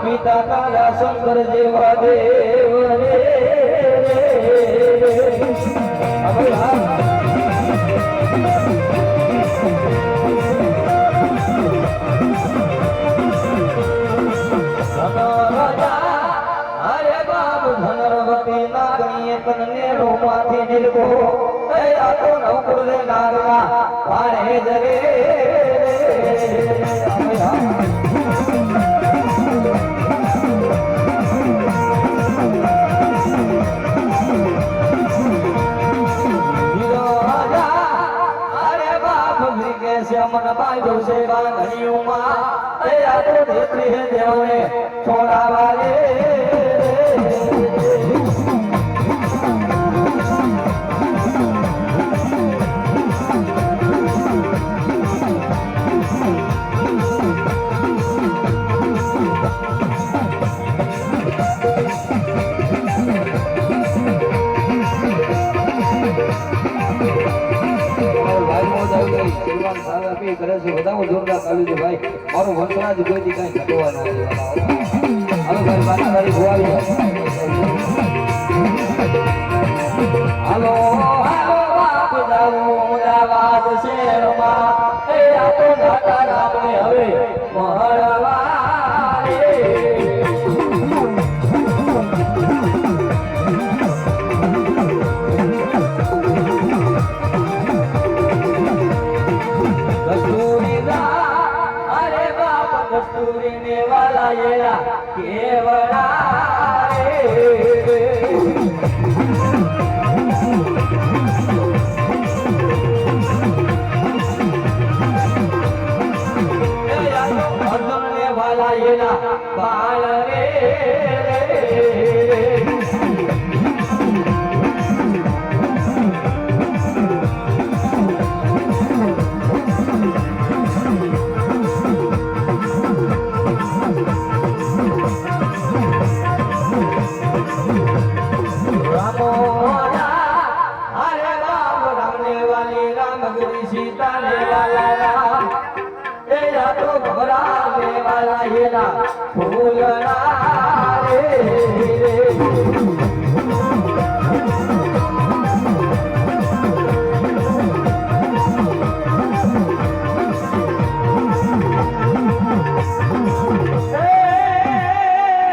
પિતા કાલા શંકર જેવા દેવ રે અરે બાપ ધનરવતી નાગની તને રોમાંથી નિલકો આ તો નવકુળ નાગના પાણે જરે मन बाजो से बांधनियों मां या तो देती है देव ने छोड़ा वाले करे से बताओ जोरदार ताली दे भाई मारो वंशराज कोई दी कहीं घटवा ना हेलो भाई बात तारी हुआई हेलो हेलो बाप जाऊ मुदावाद शेर मा ए आ तो घाटा आपने हवे महरवा कस्तूरी ने वाला येला केवड़ा अर्जुन ने वाला येला बाल रे सीता ने वाला राम ए या तो घबराने वाला ये ना फूलना